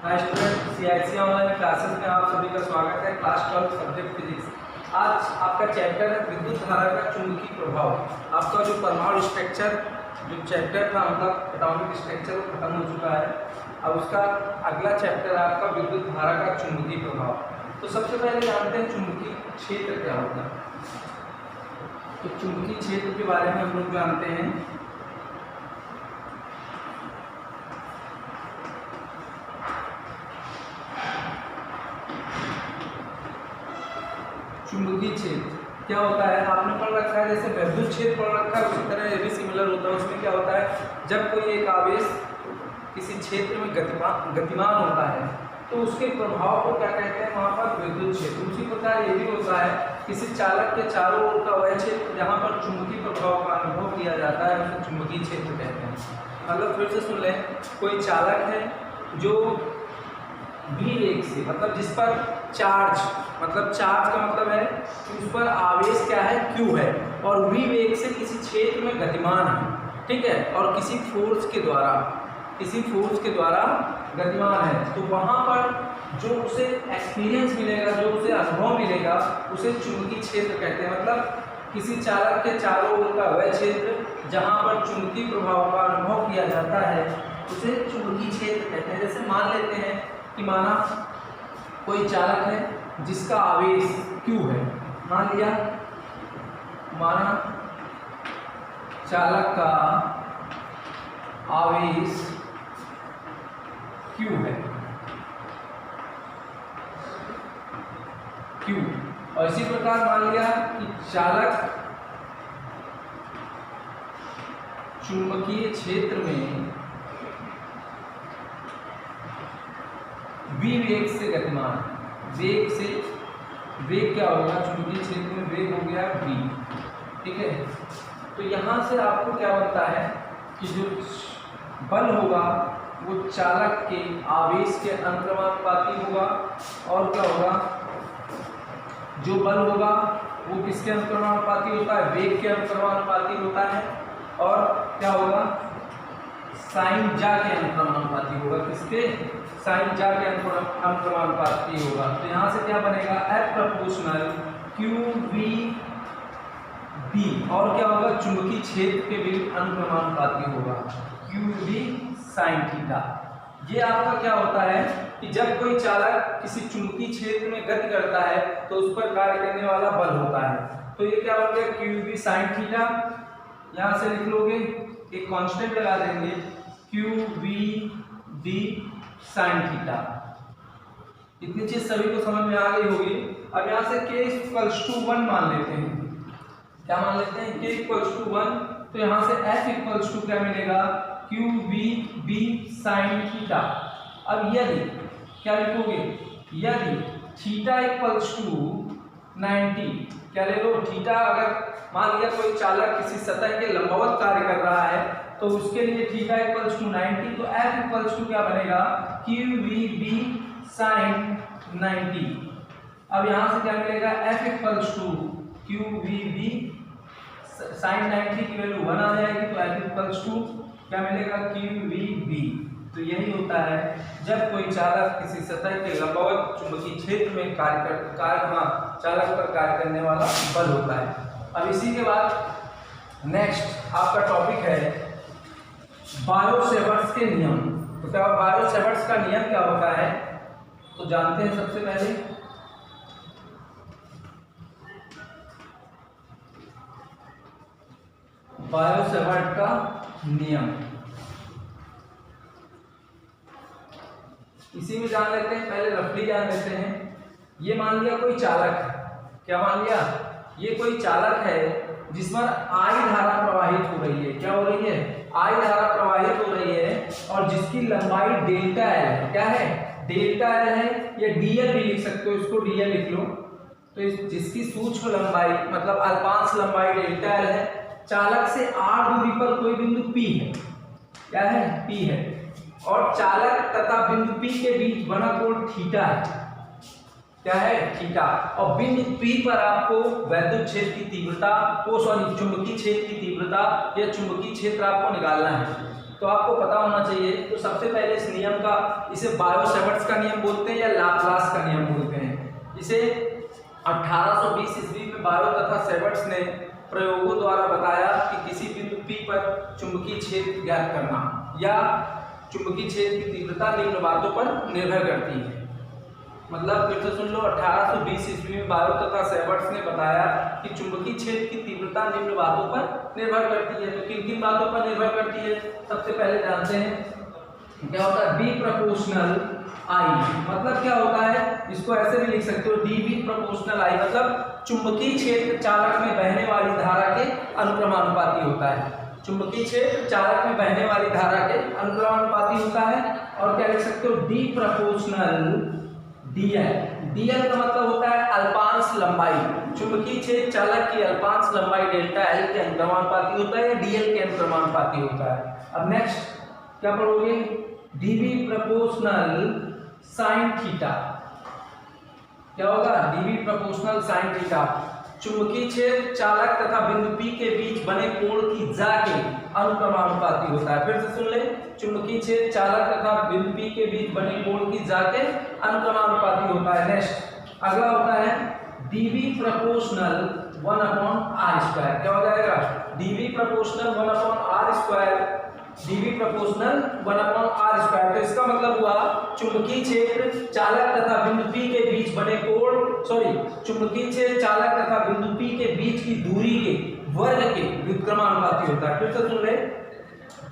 Hi student, CIC online classes में आप सभी का स्वागत है। Class 12 subject physics. आज आपका चैप्टर है विद्युत धारा का चुंबकीय प्रभाव। आपका जो परमाणु स्ट्रक्चर जो चैप्टर था, मतलब एटॉमिक स्ट्रक्चर, वो खत्म हो चुका है। अब उसका अगला चैप्टर है आपका विद्युत धारा का चुंबकीय प्रभाव। तो सबसे पहले जानते हैं चुंबकीय क्षेत्र क्या होता है। तो चुंबकीय क्षेत्र के बारे में हम लोग जानते हैं। चुंबकीय क्षेत्र क्या होता है, आपने पढ़ रखा है। जैसे विद्युत क्षेत्र पढ़ रखा है, उसी तरह ये भी सिमिलर होता है। उसमें क्या होता है, जब कोई एक आवेश किसी क्षेत्र में गतिमान होता है तो उसके प्रभाव को क्या कहते हैं, वहाँ पर विद्युत क्षेत्र। उसी प्रकार ये भी होता है, किसी चालक के चारों ओर का वह क्षेत्र जहाँ पर चुंबकीय प्रभाव का अनुभव किया जाता है उसे चुंबकीय क्षेत्र कहते हैं। मतलब फिर से सुन लें, कोई चालक है जो v वेग से, मतलब जिस पर चार्ज, मतलब चार्ज का मतलब है कि उस पर आवेश क्या है, q है, और v वेग से किसी क्षेत्र में गतिमान है, ठीक है, और किसी फोर्स के द्वारा गतिमान है, तो वहाँ पर जो उसे एक्सपीरियंस मिलेगा, जो उसे अनुभव मिलेगा, उसे चुंबकीय क्षेत्र कहते हैं। मतलब किसी चालक के चारों ओर का वह क्षेत्र जहाँ पर चुंबकीय प्रभाव का अनुभव किया जाता है उसे चुंबकीय क्षेत्र कहते हैं। जैसे मान लेते हैं कि माना कोई चालक है जिसका आवेश q है। मान लिया, माना चालक का आवेश q है, q। और इसी प्रकार मान लिया कि चालक चुंबकीय क्षेत्र में v वेग से गतिमान, वेग क्या होगा, चुंबकीय क्षेत्र में वेग हो गया v, ठीक है। तो यहाँ से आपको क्या बनता है कि जो बल होगा वो चालक के आवेश के अनुक्रमानुपाती होगा, और क्या होगा, जो बल होगा वो किसके अनुक्रमानुपाती होता है, वेग के अनुक्रमानुपाती होता है, और क्या होगा, साइन जा के अनुक्रमानुपाती होगा। किसके, साइन जा के अनुक्रमानुपाती होगा। तो यहाँ से क्या बनेगा, F प्रोपोर्शनल QV B, और क्या होगा, चुंबकीय क्षेत्र के भी अनुक्रमानुपाती होगा, QV साइन थीटा। ये आपका क्या होता है कि जब कोई चालक किसी चुंबकीय क्षेत्र में गति करता है तो उस पर कार्य करने वाला बल होता है। तो ये क्या हो गया, QV साइन थीटा। यहाँ से लिख लोगे, एक कांस्टेंट लगा देंगे, QVD साइन थीटा। इतनी चीज सभी को समझ में आ गई होगी। अब यहाँ से k=1 मान लेते हैं। क्या मान लेते हैं, k=1। तो यहाँ से F क्या मिलेगा, QVB साइन थीटा। अब यदि क्या लिखोगे, यदि θ=90, क्या ले लो, थीटा अगर मान लिया कोई चालक किसी सतह के लंबवत कार्य कर रहा है तो उसके लिए θ=90, तो F क्या बनेगा, QVB साइन 90। अब यहाँ से क्या मिलेगा, F=QVB साइन 90 की वैल्यू 1 आ जाएगी, तो F क्या मिलेगा, QVB। तो यही होता है जब कोई चालक किसी सतह के लंबवत चुंबकीय क्षेत्र में चालक पर कार्य करने वाला बल होता है। अब इसी के बाद नेक्स्ट आपका टॉपिक है बायो-सेवर्ट्स के नियम। तो क्या बायो-सेवर्ट्स का नियम क्या होता है, तो जानते हैं। सबसे पहले बायो-सेवर्ट का नियम, इसी में जान लेते हैं। पहले रफली जान लेते हैं। ये मान लिया कोई चालक है, क्या मान लिया, ये कोई चालक है जिस पर I धारा प्रवाहित हो रही है। क्या हो रही है, I धारा प्रवाहित हो रही है, और जिसकी लंबाई डेल्टा L है। क्या है, डेल्टा L है, या DL भी लिख सकते हो, इसको DL लिख लो। तो जिसकी सूक्ष्म लंबाई, मतलब अल्पांश लंबाई डेल्टा L है, चालक से r दूरी पर कोई बिंदु P है। क्या है, P है, और चालक तथा बिंदु P के बीच बना कोण थीटा है। क्या है, थीटा। और बिंदु P पर आपको वैद्युत क्षेत्र की तीव्रता, चुंबकीय क्षेत्र की तीव्रता या चुंबकीय क्षेत्र आपको निकालना है। तो आपको पता होना चाहिए। तो सबसे पहले इस नियम का, इसे बायो-सेवर्ट्स का नियम बोलते हैं या लाप्लास का नियम बोलते हैं। इसे 1820 ईस्वी में बायो तथा सेवर्ट्स ने प्रयोगों द्वारा बताया कि किसी बिंदु P पर चुंबकीय क्षेत्र ज्ञात करना या चुंबकीय क्षेत्र की तीव्रता निम्न बातों पर निर्भर करती है। मतलब फिर से सुन लो, 1820 ईस्वी में बायो तथा सेवर्ट्स ने बताया कि चुंबकीय क्षेत्र की तीव्रता निम्न बातों पर निर्भर करती है। तो किन किन बातों पर निर्भर करती है? सबसे पहले जानते हैं क्या होता है B प्रोपोर्शनल I। मतलब क्या होता है, इसको ऐसे भी लिख सकते हो dB प्रोपोर्शनल I, मतलब चुंबकीय क्षेत्र चालक में बहने वाली धारा के अनुक्रमानुपाती होता है। चुंबकीय क्षेत्र चालक में बहने वाली धारा के अनुक्रमानुपाती होता है। और क्या लिख सकते हो D प्रोपोर्शनल DL। DL का मतलब होता है अल्पांश लंबाई। चुंबकीय क्षेत्र चालक की अल्पांश लंबाई डेल्टा L के अनुक्रमानुपाती होता है या DL के अनुक्रमानुपाती होता है। अब नेक्स्ट क्या पढ़ोगे? DB proportional sine theta. क्या होगा? DB प्रोपोर्शनल साइन थीटा चुंबकीय क्षेत्र चालक तथा बिंदु P के बीच बने कोण की जा के अनुक्रमानुपाती होता है। फिर से सुन ले, चुंबकीय क्षेत्र चालक तथा बिंदु P के बीच बने कोण की जा के अनुक्रमानुपाती होता है। नेक्स्ट अगला होता है dB प्रोपोर्शनल 1/r²। क्या हो जाएगा? dB proportional 1/r²। dB proportional 1/r²। तो इसका मतलब हुआ चुंबकीय क्षेत्र चालक तथा बिंदु P के बीच बने कोण, चुंबकीय क्षेत्र चालक तथा बिंदु P के बीच की दूरी के वर्ग के व्युत्क्रमानुपाती होता है। फिर से सुन ले,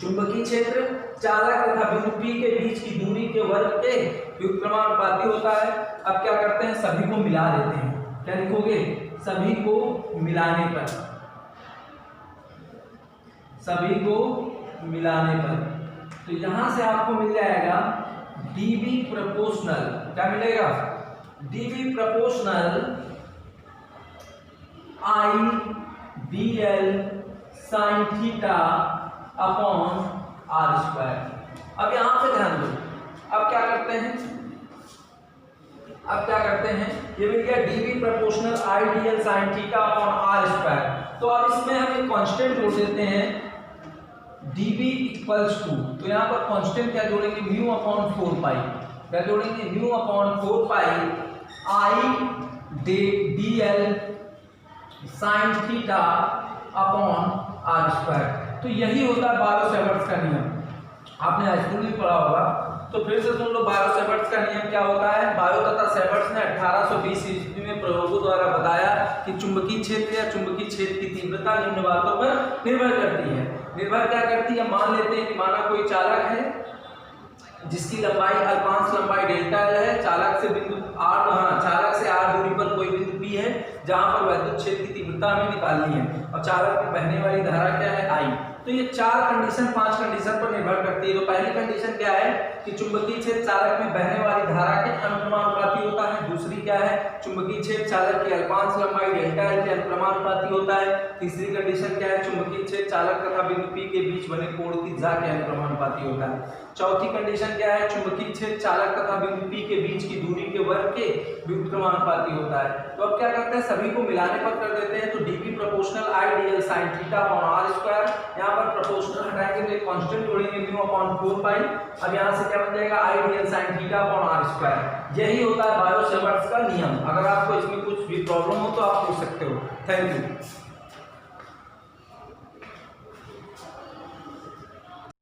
चुंबकीय क्षेत्र चालक तथा बिंदु P के बीच की दूरी के वर्ग के व्युत्क्रमानुपाती होता है। अब क्या करते हैं, सभी को मिला देते हैं। क्या लिखोगे? सभी को मिलाने पर, सभी को मिलाने पर तो यहां से आपको मिल जाएगा dB प्रोपोर्शनल। क्या मिलेगा? dB proportional I/dl sin theta upon r²। अब यहां पे ध्यान दो, अब क्या करते हैं, ये मिल गया dB proportional I/dl sin theta upon r²। तो अब इसमें हम एक कांस्टेंट जोड़ देते हैं dB इक्वल्स टू, तो यहाँ पर कांस्टेंट क्या जोड़ेंगे? म्यू अपॉन 4 क्या जोड़ेंगे? Mu upon 4 I/dl sin theta upon r²। तो यही होता है बायो-सेवर्ट्स का नियम। आपने हाई स्कूल में पढ़ा होगा। तो फिर से सुन लो, बायो-सेवर्ट्स का नियम क्या होता है? बायो तथा सेवर्ट्स ने 1820 ईस्वी में प्रयोगों द्वारा बताया कि चुंबकीय क्षेत्र या चुंबकीय क्षेत्र की तीव्रता निम्न बातों पर निर्भर करती है। निर्भर क्या करती है? मान लेते हैं कि माना कोई चालक है जिसकी लंबाई अल्पांश लंबाई डेल्टा L है। चालक से r दूरी पर कोई बिंदु P है जहां पर वैद्युत क्षेत्र की तीव्रता हमें निकालनी है और चालक में बहने वाली धारा क्या है? I। तो ये 5 कंडीशन पर निर्भर करती है। तो पहली कंडीशन क्या है कि चुंबकीय क्षेत्र चालक में बहने वाली धारा के अनुक्रमानुपाती होता है। दूसरी क्या है? चुंबकीय क्षेत्र चालक की अल्पांश लंबाई डेल्टा L के अनुक्रमानुपाती होता है। तीसरी कंडीशन क्या है? चुंबकीय क्षेत्र चालक तथा बिंदु P के बीच बने कोण की जा के अनुक्रमानुपाती होता है। चौथी कंडीशन क्या है? चुंबकीय क्षेत्र चालक तथा बिंदु P के बीच की दूरी के वर्ग के व्युत्क्रमानुपाती होता है। तो अब क्या करते हैं, सभी को मिलाने पर कर देते हैं। तो dB proportional I/dl sin theta upon r²। यहाँ पर प्रोपोर्शनल हटाएंगे तो एक कांस्टेंट जोड़ेंगे म्यू अपॉन 4 अब यहाँ से क्या बन जाएगा? I/dl sin theta upon r²। यही होता है बायो-सेवर्ट्स का नियम। अगर आपको इसमें कुछ भी प्रॉब्लम हो तो आप पूछ सकते हो। Thank you.